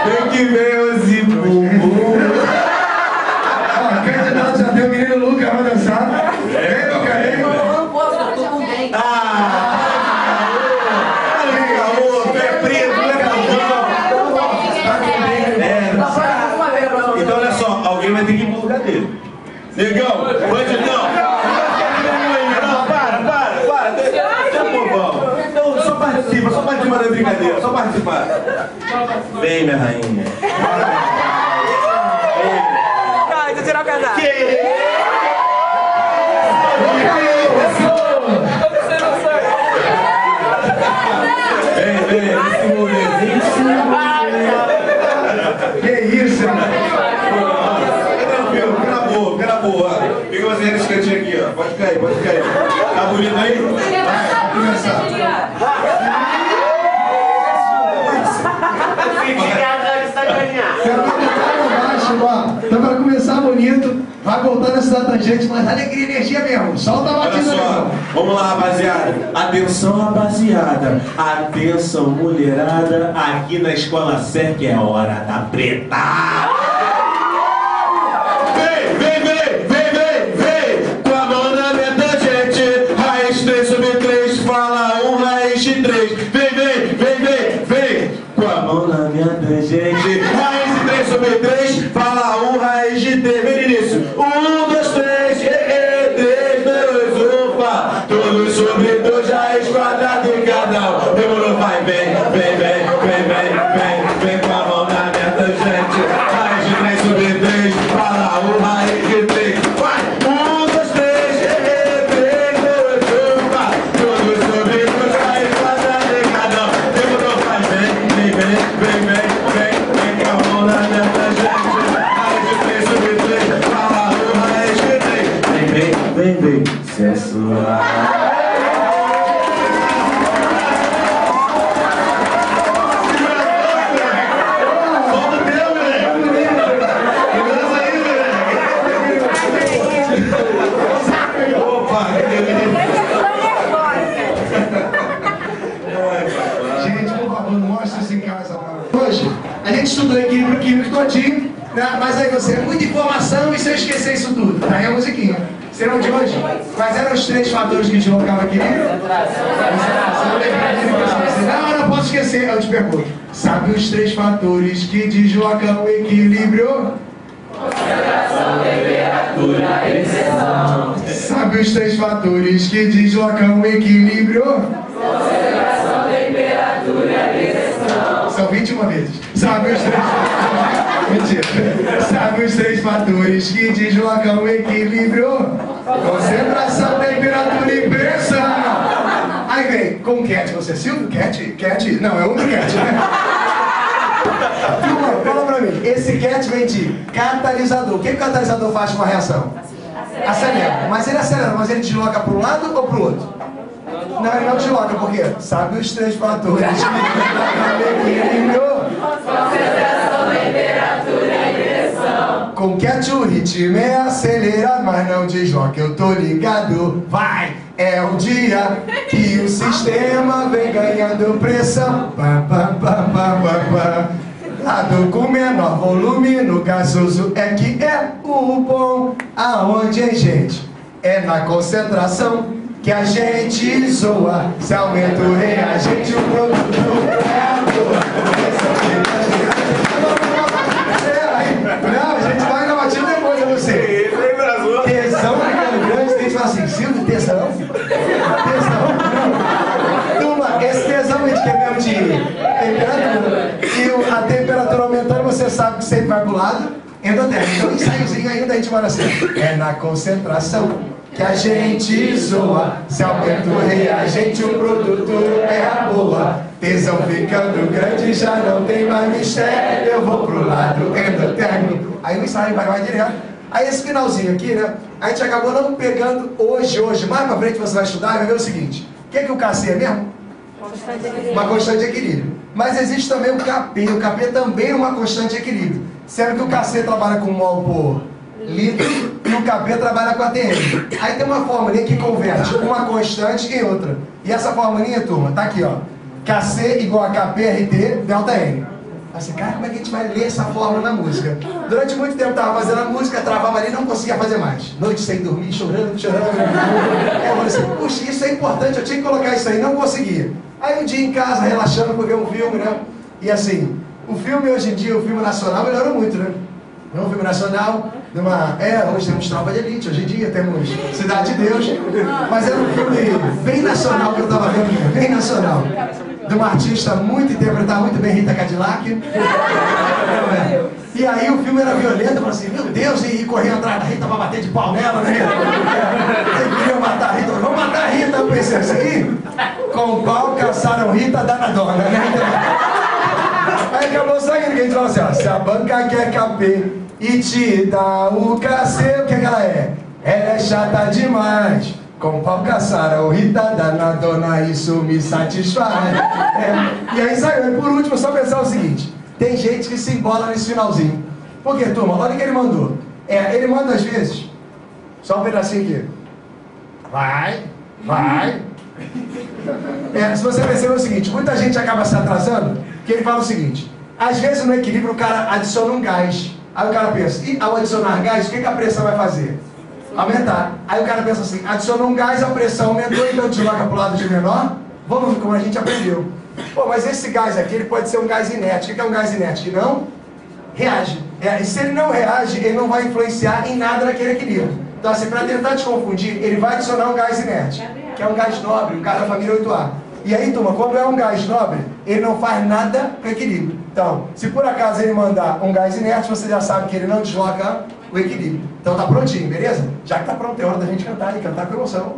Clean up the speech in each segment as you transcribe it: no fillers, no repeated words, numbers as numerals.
Tem que ver os bumbum. Ó, candidato, já tem o menino Lucas, vai dançar. Vem, Lucas, vem. Eu não posso, eu tô com dente. Então olha só, alguém vai ter que ir pro lugar dele. Negão, bandidão. Não, para. Deixa o povão. Então só participa da brincadeira, só participar. Vem, minha rainha. Cara, deixa eu tirar o casaco. Vem, esse Que isso, mano? Fica na boa. Fica você nesse cantinho aqui, ó. Pode cair. Tá bonito aí? Vai começar. Quero botar baixo, ó. Então vai começar bonito, vai voltando essa tangente, mas alegria e energia mesmo. Solta a Olha batida, só, meu. vamos lá, rapaziada. Atenção, rapaziada. Atenção, mulherada. Aqui na Escola SEC é hora da preta. Vem. Com a mão na meta, gente. Raiz 3 sobre 3. Fala 1, raiz de 3. Vem. Com a mão na minha tangente. Raiz de 3 sobre 3. Fala 1, raiz de 3. Vem no início. 1, 2, 3. 3, 2, 1. Fala. Todos sobre 2. Raiz quadrada em cada um. Demorou, vai. Vem. Com a mão na minha tangente. Raiz de 3 sobre 3. Fala 1, raiz de 3. Vai. 1, 2, 3. 3, 2, 1. Fala. Todos sobre 2. Raiz quadrada em cada um. Demorou, vai. Vem com a mão na minha tangente. Raiz de 3 sobre 3. Fala 1, raiz de 3. Vem. Sensual. Gente, por favor, não mostra isso em casa. Hoje, a gente estudou equilíbrio químico todinho, né? Mas aí você, muita informação e se eu esquecer isso tudo, tá aí a musiquinha. Serão de hoje? Quais eram os 3 fatores que deslocavam o equilíbrio? Não, eu não posso esquecer, eu te pergunto. Sabe os 3 fatores que deslocam o equilíbrio? Concentração, temperatura e pressão. Sabe os 3 fatores que deslocam o equilíbrio? Concentração, temperatura e pressão. São 21 vezes. Sabe os 3 Mentira. Sabe os 3 fatores que deslocam o equilíbrio? Concentração, temperatura e pressão. Aí vem, com cat, você Silvio? Cat? Não, é outro cat, né? Turma, fala pra mim. Esse cat vem de catalisador. O que o catalisador faz com a reação? Acelera. Mas ele acelera, mas ele desloca para um lado ou para o outro? Não, ele não desloca, por quê? Sabe os 3 fatores que deslocam o equilíbrio? Concentração, temperatura e pressão. Com cat o ritmo é acelerar, mas não desloca, eu tô ligado. Vai! É o dia que o sistema vem ganhando pressão. Lado com menor volume no gasoso é que é o bom. Aonde, hein, gente? É na concentração que a gente zoa. Se aumenta o reagente, o produto é a boa. Não, a gente vai na batida depois, é você. Tesão ficando grande, tem que falar assim, Silvio, tesão? Tesão? Turma, esse tesão a gente quer mesmo de temperatura. E a temperatura aumentando, você sabe que sempre vai pro lado endotérmico. Então, ensaiozinho ainda a gente vai assim. É na concentração que a gente zoa. Se aumenta o reagente, o produto é a boa. Tesão ficando grande, já não tem mais mistério. Eu vou pro lado endotérmico. Aí o ensaio vai direto. Aí esse finalzinho aqui, né? A gente acabou não pegando hoje. Mais pra frente você vai estudar e vai ver o seguinte. O que é o KC mesmo? Uma constante de equilíbrio. Mas existe também o Kp. O Kp também é uma constante de equilíbrio. Sendo que o Kc trabalha com mol por litro e o Kp trabalha com ATM. Aí tem uma formulinha que converte uma constante em outra. E essa formulinha, turma, tá aqui, ó. Kc igual a Kp RT delta N. Assim, cara, como é que a gente vai ler essa fórmula na música? Durante muito tempo eu tava fazendo a música, travava ali e não conseguia fazer mais. Noite sem dormir, chorando. Eu falei assim, puxa, isso é importante, eu tinha que colocar isso aí, não conseguia. Aí um dia em casa, relaxando, por ver um filme, né? E assim, o filme hoje em dia, o filme nacional melhorou muito, né? É um filme nacional, hoje temos Tropa de Elite, hoje em dia temos Cidade de Deus, mas era um filme bem nacional que eu tava vendo, bem nacional. De uma artista muito interpretada, muito bem, Rita Cadillac. E aí o filme era violento, eu falei assim, meu Deus, e corria atrás da Rita pra bater de pau nela, né? Eu queria matar a Rita, vamos matar a Rita, eu pensei assim, com o pau caçaram Rita danadona, né? Aí acabou saindo, que a gente falou assim, ó, se a banca quer caber e te dá o cacete, o que ela é? Ela é chata demais. Com pau caçaram Rita danadona, isso me satisfaz. E aí saiu. E por último, só pensar o seguinte: tem gente que se embola nesse finalzinho. Por quê, turma? Olha o que ele mandou. Ele manda às vezes, só um pedacinho aqui. Vai. Se você perceber o seguinte, muita gente acaba se atrasando, que ele fala o seguinte: às vezes no equilíbrio o cara adiciona um gás. Aí o cara pensa, e ao adicionar gás, o que a pressão vai fazer? Aumentar. Aí o cara pensa assim, adicionou um gás, a pressão aumentou, então desloca para o lado de menor. Vamos ver como a gente aprendeu. Pô, mas esse gás aqui, ele pode ser um gás inerte. O que é um gás inerte? Que não reage. E se ele não reage, ele não vai influenciar em nada naquele equilíbrio. Então assim, para tentar te confundir, ele vai adicionar um gás inerte, que é um gás nobre, um gás da família 8A. E aí, turma, quando é um gás nobre, ele não faz nada para equilíbrio. Então, se por acaso ele mandar um gás inerte, você já sabe que ele não desloca o equilíbrio. Então tá prontinho, beleza? Já que tá pronto, é hora da gente cantar e cantar com emoção.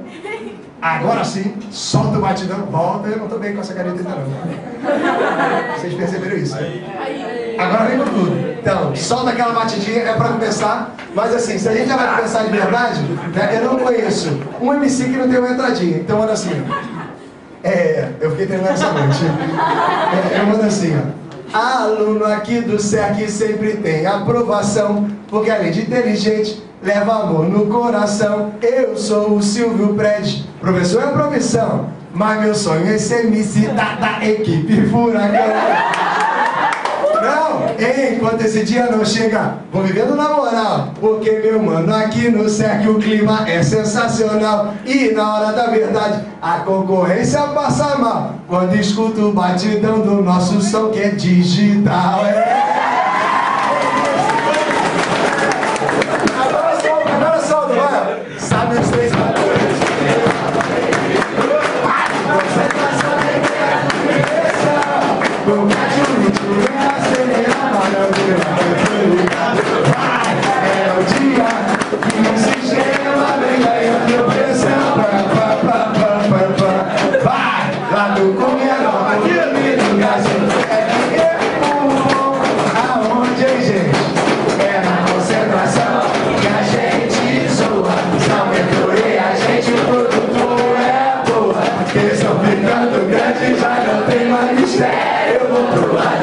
Agora sim, solta o batidão, volta. Eu não tô bem com essa caneta ainda não. Vocês perceberam isso? Agora vem com tudo. Então, solta aquela batidinha, é pra começar. Mas assim, se a gente já vai começar de verdade, né, eu não conheço um MC que não tem uma entradinha. Então manda assim, eu fiquei treinando essa noite. Eu mando assim, ó. Aluno aqui do SEC sempre tem aprovação, porque além de inteligente, leva amor no coração. Eu sou o Silvio Prédio, professor é profissão, mas meu sonho é ser MC da equipe Furacão. Não, enquanto esse dia não chega, vou vivendo na moral, porque meu mano, aqui no SEC o clima é sensacional. E na hora da verdade, a concorrência passa mal quando escuto o batidão do nosso som que é digital. Agora solta, vai. Sabe os três valores. Concentração de cabeça, o ritmo é acelerar, vai, é o dia que o sistema vem ganhando pressão. Vai, lá do comerão, aqui no Brasil, o bom, aonde a gente é na concentração que a gente zoa. Se aumentou a gente, o produto é boa. Eles estão ficando grandes, já não tem mais mistério. Eu vou pro ar.